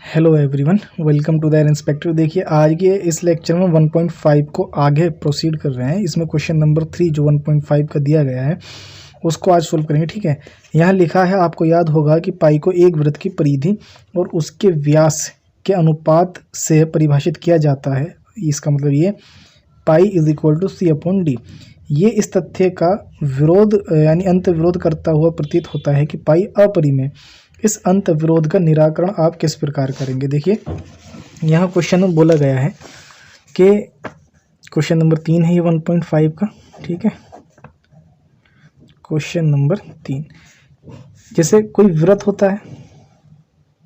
Hello everyone, welcome to the inspector. देखिए आज के इस लेक्चर में 1.5 को आगे प्रोसीड कर रहे हैं। इसमें क्वेश्चन नंबर 3 जो 1.5 का दिया गया है उसको आज सोल्व करेंगे। ठीक है, यहाँ लिखा है, आपको याद होगा कि पाई को एक वृत्त की परिधि और उसके व्यास के अनुपात से परिभाषित किया जाता है। इसका मतलब ये pi is equal to C upon D. ये इस तथ्य का विरोध यानी अंत विरोध करता हुआ प्रतीत होता है कि पाई अपरिमेय। इस अंत विरोध का निराकरण आप किस प्रकार करेंगे? देखिए यहाँ क्वेश्चन में बोला गया है कि क्वेश्चन नंबर 3 है ये 1.5 का। ठीक है, क्वेश्चन नंबर 3, जैसे कोई वृत्त होता है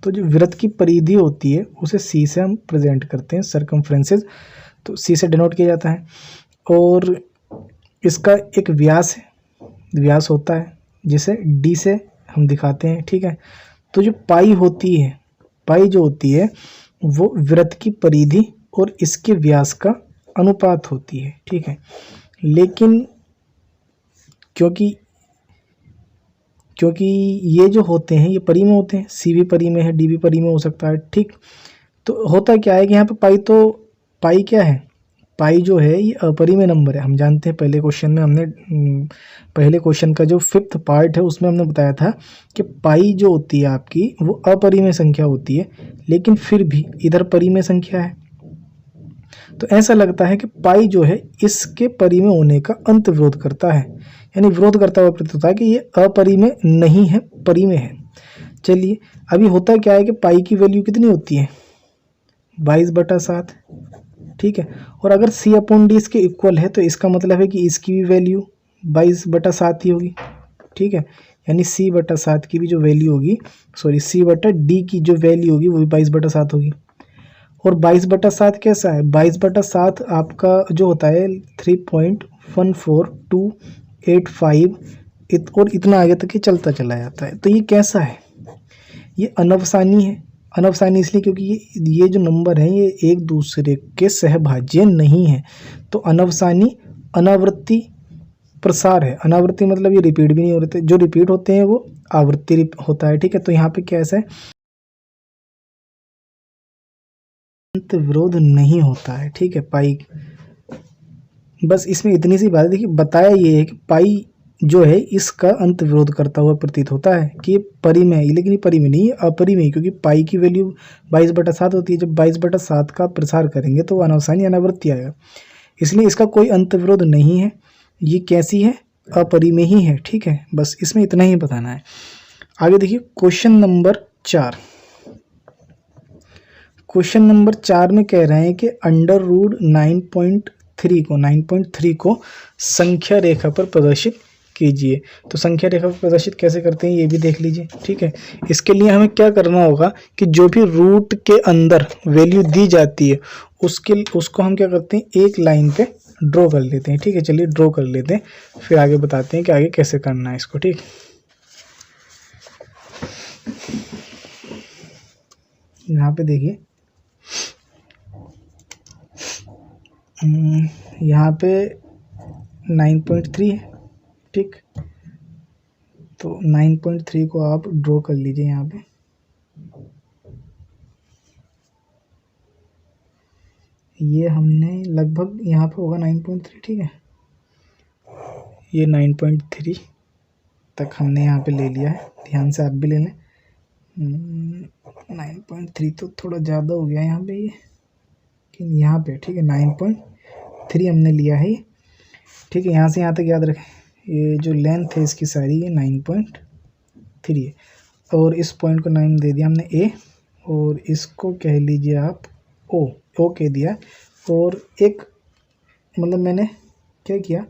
तो जो वृत्त की परिधि होती है उसे सी से हम प्रेजेंट करते हैं, सरकमफ्रेंसेस, तो सी से डिनोट किया जाता है। और इसका एक व्यास है, व्यास होता है जिसे डी से हम दिखाते हैं। ठीक है, तो जो पाई होती है, पाई जो होती है वो वृत्त की परिधि और इसके व्यास का अनुपात होती है। ठीक है, लेकिन क्योंकि ये जो होते हैं ये परिमेय होते हैं, सी भी परिमेय है, डी भी परिमेय हो सकता है। ठीक, तो होता क्या है कि यहाँ पे पाई क्या है, पाई जो है ये अपरिमेय नंबर है। हम जानते हैं पहले क्वेश्चन में हमने पहले क्वेश्चन का जो 5th पार्ट है उसमें हमने बताया था कि पाई जो होती है आपकी वो अपरिमेय संख्या होती है, लेकिन फिर भी इधर परिमेय संख्या है। तो ऐसा लगता है कि पाई जो है इसके परिमेय होने का अंत विरोध करता है, यानी विरोध करता हुआ प्रतीत होता है कि ये अपरिमेय नहीं है, परिमेय है। चलिए अभी होता क्या है कि पाई की वैल्यू कितनी होती है, 22/7। ठीक है, और अगर सी अपॉन डी इसके इक्वल है तो इसका मतलब है कि इसकी भी वैल्यू 22/7 ही होगी। ठीक है, यानी c/7 की भी जो वैल्यू होगी, सॉरी c/d की जो वैल्यू होगी वो भी 22/7 होगी। और 22/7 कैसा है, 22/7 आपका जो होता है 3.14285 और इतना आगे तक ही चलता चला जाता है। तो ये कैसा है, ये अनवसानी है। अनवसानी इसलिए क्योंकि ये जो नंबर हैं ये एक दूसरे के सहभाज्य नहीं है। तो अनवसानी अनावृत्ति प्रसार है। अनावृत्ति मतलब ये रिपीट भी नहीं हो रहे थे, जो रिपीट होते हैं वो आवृत्ति होता है। ठीक है, तो यहाँ पे कैसा है, अंत विरोध नहीं होता है। ठीक है, पाई, बस इसमें इतनी सी बात है। देखिए बताया ये है कि पाई जो है इसका अंत विरोध करता हुआ प्रतीत होता है कि ये परिमेय है, लेकिन ये परिमेय नहीं है, अपरिमेय, क्योंकि पाई की वैल्यू 22/7 होती है। जब 22/7 का प्रसार करेंगे तो अनवसानी अनावृत्ति आएगा, इसलिए इसका कोई अंत विरोध नहीं है। ये कैसी है, अपरिमेय ही है। ठीक है, बस इसमें इतना ही बताना है। आगे देखिए क्वेश्चन नंबर 4। क्वेश्चन नंबर 4 में कह रहे हैं कि √9.3 को संख्या रेखा पर प्रदर्शित कीजिए। तो संख्या रेखा पर प्रदर्शित कैसे करते हैं ये भी देख लीजिए। ठीक है, इसके लिए हमें क्या करना होगा कि जो भी रूट के अंदर वैल्यू दी जाती है उसको हम क्या करते हैं, एक लाइन पे ड्रॉ कर लेते हैं। ठीक है, चलिए ड्रॉ कर लेते हैं, फिर आगे बताते हैं कि आगे कैसे करना है इसको। ठीक, यहाँ पे देखिए, यहाँ पे 9.3 है। ठीक, तो 9.3 को आप ड्रॉ कर लीजिए यहाँ पे। ये हमने लगभग यहाँ पे होगा 9.3। ठीक है, ये 9.3 तक हमने यहाँ पे ले लिया है, ध्यान से आप भी ले लें। 9.3 तो थोड़ा ज़्यादा हो गया यहाँ पे ये, लेकिन यहाँ पे ठीक है 9.3 हमने लिया है ये। ठीक है, यहाँ से यहाँ तक याद रखें, ये जो लेंथ है इसकी सारी ये 9.3 है। और इस पॉइंट को नाम दे दिया हमने ए, और इसको कह लीजिए आप ओ कह दिया। और एक मतलब मैंने क्या किया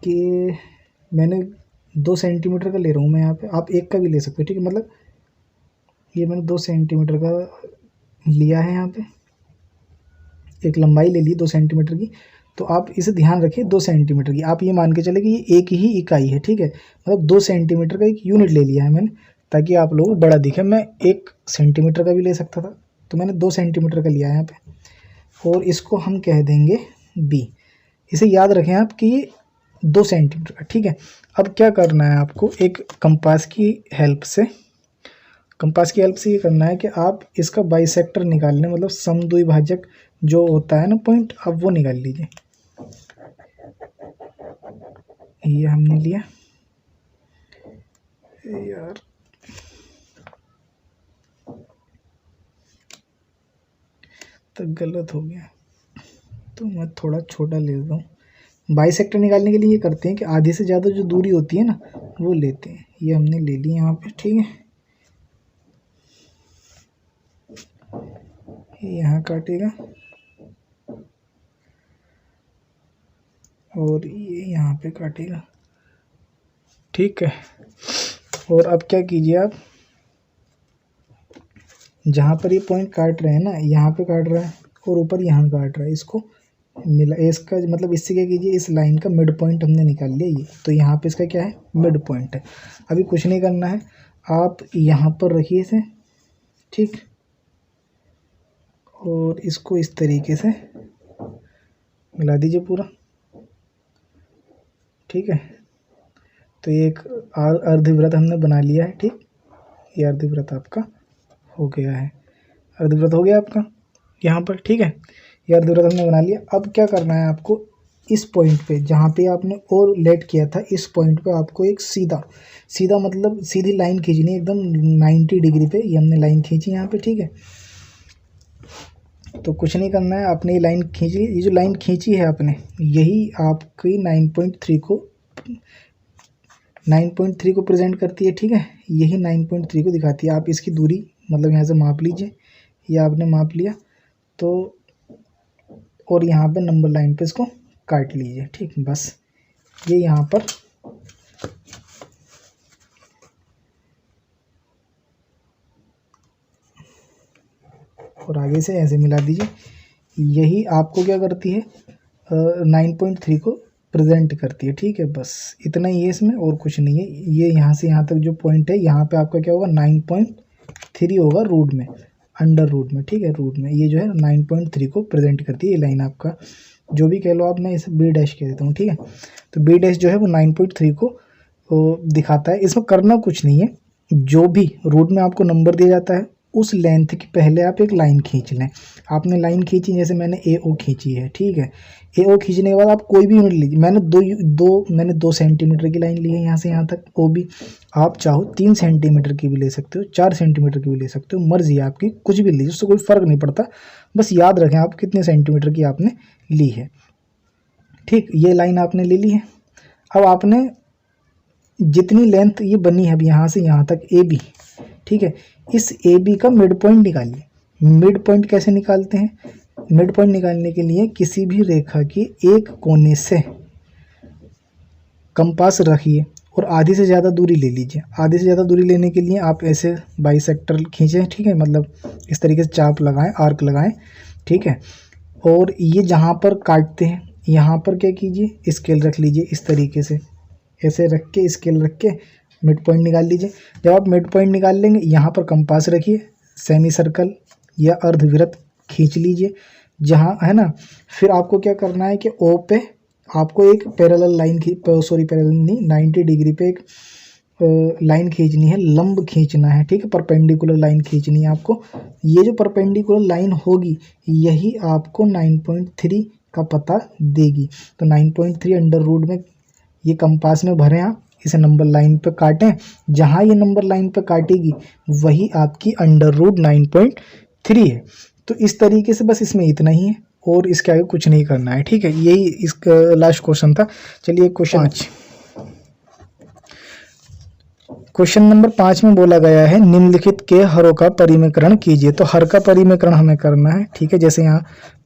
कि मैंने 2 सेंटीमीटर का ले रहा हूँ मैं यहाँ पे, आप 1 का भी ले सकते हो। ठीक है, मतलब ये मैंने 2 सेंटीमीटर का लिया है, यहाँ पे एक लंबाई ले ली 2 सेंटीमीटर की। तो आप इसे ध्यान रखिए, 2 सेंटीमीटर की, आप ये मान के चले कि ये एक ही इकाई है। ठीक है, मतलब 2 सेंटीमीटर का एक यूनिट ले लिया है मैंने, ताकि आप लोगों को बड़ा दिखे। मैं 1 सेंटीमीटर का भी ले सकता था, तो मैंने 2 सेंटीमीटर का लिया है यहाँ पे, और इसको हम कह देंगे बी। इसे याद रखें आप कि ये 2 सेंटीमीटर का। ठीक है, अब क्या करना है आपको, एक कंपास की हेल्प से कंपास की हेल्प से ये करना है कि आप इसका बाइसेक्टर निकाल लें, मतलब समद्विभाजक जो होता है ना पॉइंट, अब वो निकाल लीजिए। ये हमने लिया यार, तो गलत हो गया, तो मैं थोड़ा छोटा ले लेता हूँ। बाइसेक्टर निकालने के लिए ये करते हैं कि आधे से ज़्यादा जो दूरी होती है ना वो लेते हैं। ये हमने ले ली यहाँ पे, ठीक है। ये यहाँ काटेगा और ये यहाँ पे काटेगा, ठीक है। और अब क्या कीजिए आप, जहाँ पर ये पॉइंट काट रहे हैं ना, यहाँ पे काट रहा है और ऊपर यहाँ काट रहा है, इसको मिला, इसका मतलब इससे क्या कीजिए, इस लाइन का मिड पॉइंट हमने निकाल लिया ये, तो यहाँ पे इसका क्या है, मिड पॉइंट है। अभी कुछ नहीं करना है, आप यहाँ पर रखिए इसे, ठीक, और इसको इस तरीके से मिला दीजिए पूरा, ठीक है। तो ये एक अर्धवृत्त हमने बना लिया है, ठीक। ये अर्धवृत्त आपका हो गया है, अर्धवृत्त हो गया आपका यहाँ पर, ठीक है। ये अर्धवृत्त हमने बना लिया। अब क्या करना है आपको, इस पॉइंट पे जहाँ पे आपने और लेट किया था, इस पॉइंट पे आपको एक सीधा मतलब सीधी लाइन खींचनी है एकदम 90 डिग्री पे। ये हमने लाइन खींची यहाँ पे, ठीक है। तो कुछ नहीं करना है, आपने ये लाइन खींची, ये जो लाइन खींची है आपने, यही आपकी 9.3 को प्रेजेंट करती है, ठीक है। यही 9.3 को दिखाती है। आप इसकी दूरी मतलब यहाँ से माप लीजिए, ये आपने माप लिया तो, और यहाँ पे नंबर लाइन पे इसको काट लीजिए, ठीक। बस ये यहाँ पर और आगे से ऐसे मिला दीजिए। यही आपको क्या करती है, 9.3 को प्रेजेंट करती है, ठीक है। बस इतना ही है इसमें, और कुछ नहीं है। ये यहाँ से यहाँ तक जो पॉइंट है, यहाँ पे आपका क्या होगा, 9.3 होगा रूट में, अंडर रूट में, ठीक है। रूट में ये जो है 9.3 को प्रेजेंट करती है। ये लाइन आपका जो भी कह लो आप, मैं इसे बी डैश कह देता हूँ, ठीक है। तो बी डैश जो है वो 9.3 को दिखाता है। इसमें करना कुछ नहीं है, जो भी रूट में आपको नंबर दिया जाता है उस लेंथ की पहले आप एक लाइन खींच लें। आपने लाइन खींची, जैसे मैंने ए ओ खींची है, ठीक है। ए ओ खींचने के बाद आप कोई भी यूनिट लीजिए। मैंने 2 सेंटीमीटर की लाइन ली है यहाँ से यहाँ तक। ओ भी आप चाहो 3 सेंटीमीटर की भी ले सकते हो, 4 सेंटीमीटर की भी ले सकते हो, मर्जी है आपकी, कुछ भी लीजिए, उससे कोई फ़र्क नहीं पड़ता। बस याद रखें आप कितने सेंटीमीटर की आपने ली है, ठीक। ये लाइन आपने ले ली है। अब आपने जितनी लेंथ ये बनी है अब यहाँ से यहाँ तक ए बी, ठीक है, इस ए बी का मिड पॉइंट निकालिए। मिड पॉइंट कैसे निकालते हैं, मिड पॉइंट निकालने के लिए किसी भी रेखा की एक कोने से कंपास रखिए और आधी से ज़्यादा दूरी ले लीजिए। आधी से ज़्यादा दूरी लेने के लिए आप ऐसे बाइसेक्टर खींचें, ठीक है, मतलब इस तरीके से चाप लगाएं, आर्क लगाएं, ठीक है। और ये जहाँ पर काटते हैं यहाँ पर क्या कीजिए, स्केल रख लीजिए इस तरीके से, ऐसे रख के स्केल रख के मिड पॉइंट निकाल लीजिए। जब आप मिड पॉइंट निकाल लेंगे, यहाँ पर कंपास रखिए, सेमी सर्कल या अर्धवृत्त खींच लीजिए जहाँ है ना। फिर आपको क्या करना है कि ओ पे आपको एक पैरेलल लाइन पैरेलल नहीं, 90 डिग्री पे एक लाइन खींचनी है, लंब खींचना है, ठीक है। परपेंडिकुलर लाइन खींचनी है आपको। ये जो परपेंडिकुलर लाइन होगी यही आपको 9.3 का पता देगी। तो 9.3 अंडर रूट में ये कंपास में भरें आप, इसे नंबर लाइन पे काटें, जहाँ ये नंबर लाइन पे काटेगी वही आपकी अंडर रूट 9.3 है। तो इस तरीके से बस इसमें इतना ही है और इसके आगे कुछ नहीं करना है, ठीक है। यही इसका लास्ट क्वेश्चन था। चलिए क्वेश्चन नंबर 5 में बोला गया है निम्नलिखित के हरों का परिमेकरण कीजिए। तो हर का परिमेकरण हमें करना है, ठीक है। जैसे यहाँ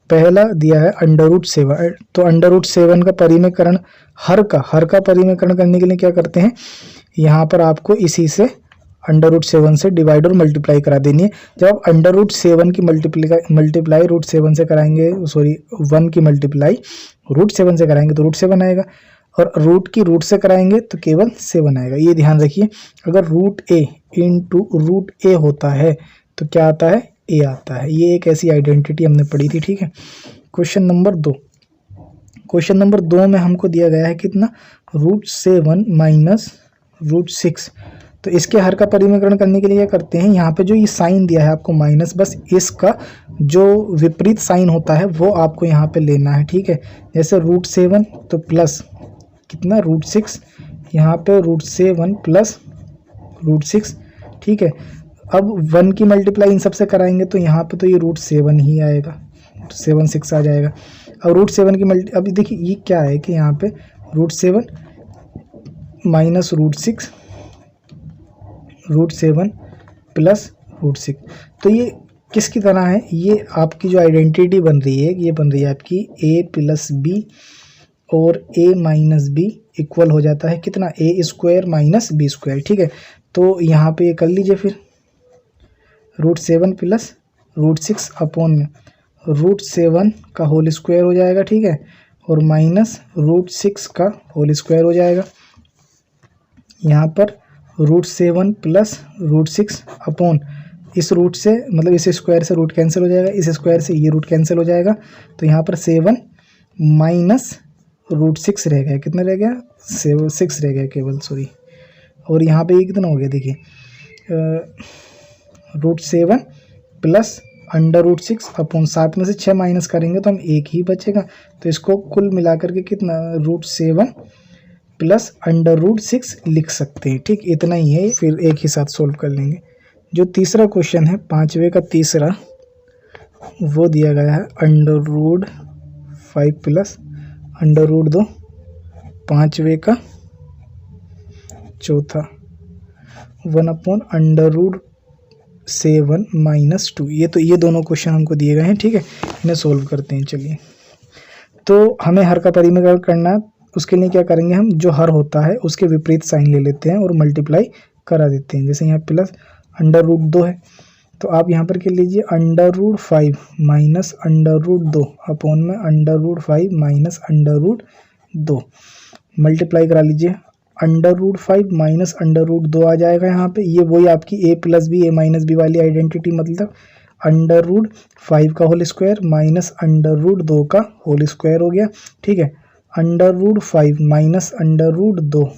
पहला दिया है अंडर रूट 7, तो अंडर रूट 7 का परिमेकरण हर का परिमेकरण करने के लिए क्या करते हैं, यहाँ पर आपको इसी से अंडर रूट 7 से डिवाइड और मल्टीप्लाई करा देनी है। जब आप अंडर रूट 7 की मल्टीप्लाई रूट 7 से कराएंगे, 1 की मल्टीप्लाई रूट 7 से कराएंगे तो रूट 7 आएगा, और रूट की रूट से कराएंगे तो केवल 7 आएगा। ये ध्यान रखिए, अगर रूट ए इंटू रूट ए होता है तो क्या आता है, ए आता है। ये एक ऐसी आइडेंटिटी हमने पढ़ी थी, ठीक है। क्वेश्चन नंबर 2 में हमको दिया गया है कितना, रूट 7 माइनस रूट 6। तो इसके हर का परिमेयकरण करने के लिए क्या करते हैं, यहाँ पे जो ये साइन दिया है आपको माइनस, बस इसका जो विपरीत साइन होता है वो आपको यहाँ पे लेना है, ठीक है। जैसे √7 तो प्लस कितना √6, यहाँ पे √7 प्लस √6, ठीक है। अब 1 की मल्टीप्लाई इन सब से कराएंगे तो यहाँ पे तो ये √7 ही आएगा, 7 6 आ जाएगा। अब √7 की अभी देखिए ये क्या है कि यहाँ पे √7 माइनस √6, √7 प्लस √6, तो ये किसकी तरह है, ये आपकी जो आइडेंटिटी बन रही है ये बन रही है आपकी a प्लस बी और a माइनस बी इक्वल हो जाता है कितना, a² माइनस b², ठीक है। तो यहाँ पे ये कर लीजिए फिर √7 प्लस √6 अपॉन में √7 का होल स्क्वायर हो जाएगा, ठीक है, और माइनस √6 का होल स्क्वायर हो जाएगा। यहाँ पर √7 प्लस √6 अपॉन इस रूट से, मतलब इस स्क्वायर से रूट कैंसिल हो जाएगा, इस स्क्वायर से ये रूट कैंसिल हो जाएगा, तो यहाँ पर 7 माइनस √6 रह गया, कितना रह गया 6 रह गया केवल, सॉरी। और यहाँ पे ये कितना हो गया देखिए, √7 प्लस √6 अपॉन 7 में से 6 माइनस करेंगे तो हम 1 ही बचेगा, तो इसको कुल मिलाकर के कितना √7 प्लस √6 लिख सकते हैं, ठीक, इतना ही है। फिर एक ही साथ सोल्व कर लेंगे। जो तीसरा क्वेश्चन है 5वें का तीसरा, वो दिया गया है √5 प्लस √2, 5वें का चौथा 1/√7 माइनस 2। ये दोनों क्वेश्चन हमको दिए गए हैं, ठीक है, इन्हें सोल्व करते हैं। चलिए, तो हमें हर का परिमेयकरण करना है, उसके लिए क्या करेंगे, हम जो हर होता है उसके विपरीत साइन ले लेते हैं और मल्टीप्लाई करा देते हैं। जैसे यहाँ प्लस √2 है, तो आप यहाँ पर क्या लीजिए √5 माइनस √2 अपॉन में √5 माइनस √2 मल्टीप्लाई करा लीजिए। √5 माइनस √2 आ जाएगा यहाँ पे, ये वही आपकी a plus B a minus B वाली आइडेंटिटी, मतलब √5 का होल स्क्वायर माइनस √2 का होल स्क्वायर हो गया, ठीक है। √5 माइनस √2,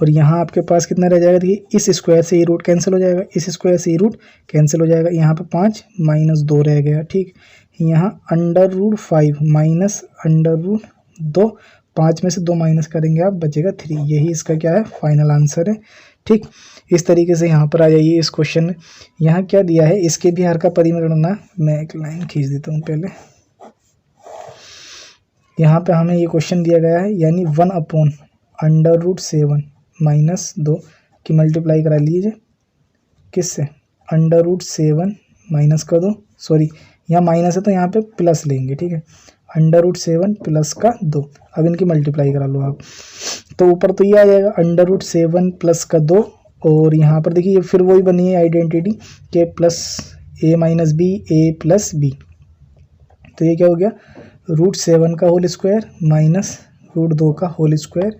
और यहाँ आपके पास कितना रह जाएगा, देखिए इस स्क्वायर से ये रूट कैंसिल हो जाएगा, इस स्क्वायर से ये रूट कैंसिल हो जाएगा, यहाँ पे 5 माइनस 2 रह गया, ठीक। यहाँ √5 माइनस √2, 5 में से 2 माइनस करेंगे आप, बचेगा 3, यही इसका क्या है, फाइनल आंसर है, ठीक। इस तरीके से यहाँ पर आ जाइए इस क्वेश्चन में। यहाँ क्या दिया है, इसके भी हर का परिमेयकरण ना, मैं एक लाइन खींच देता हूँ पहले। यहाँ पे हमें ये क्वेश्चन दिया गया है, यानी 1/√7 माइनस 2 की मल्टीप्लाई करा लीजिए, किससे, √7 माइनस कर दो, सॉरी यहाँ माइनस है तो यहाँ पे प्लस लेंगे, ठीक है, √7 प्लस का 2, अब इनकी मल्टीप्लाई करा लो आप, तो ऊपर तो ये आ जाएगा √7 प्लस का 2, और यहाँ पर देखिए फिर वही बनी है आइडेंटिटी के plus a minus B a plus B, तो ये क्या हो गया √7 का होल स्क्वायर माइनस √2 का होल स्क्वायर,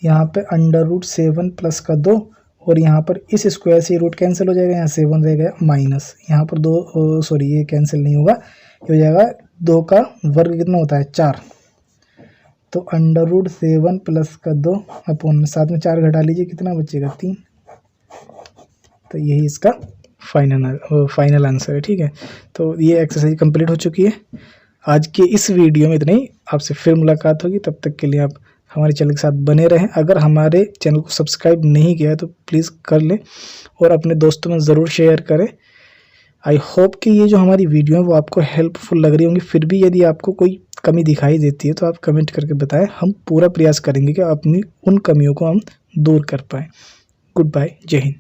यहाँ पे √7 प्लस का 2, और यहाँ पर इस स्क्वायर से रूट कैंसिल हो जाएगा, यहाँ 7 रह गया माइनस, यहाँ पर 2 सॉरी ये कैंसिल नहीं होगा, ये हो जाएगा 2 का वर्ग कितना होता है 4, तो √7 प्लस का 2 अपॉन में 7 में 4 घटा लीजिए, कितना बचेगा 3, तो यही इसका फाइनल आंसर है, ठीक है। तो ये एक्सरसाइज कंप्लीट हो चुकी है। आज के इस वीडियो में इतना ही, आपसे फिर मुलाकात होगी, तब तक के लिए आप हमारे चैनल के साथ बने रहें। अगर हमारे चैनल को सब्सक्राइब नहीं किया है तो प्लीज़ कर लें और अपने दोस्तों में ज़रूर शेयर करें। आई होप कि ये जो हमारी वीडियो है वो आपको हेल्पफुल लग रही होंगी। फिर भी यदि आपको कोई कमी दिखाई देती है तो आप कमेंट करके बताएं, हम पूरा प्रयास करेंगे कि अपनी उन कमियों को हम दूर कर पाएँ। गुड बाय, जय हिंद।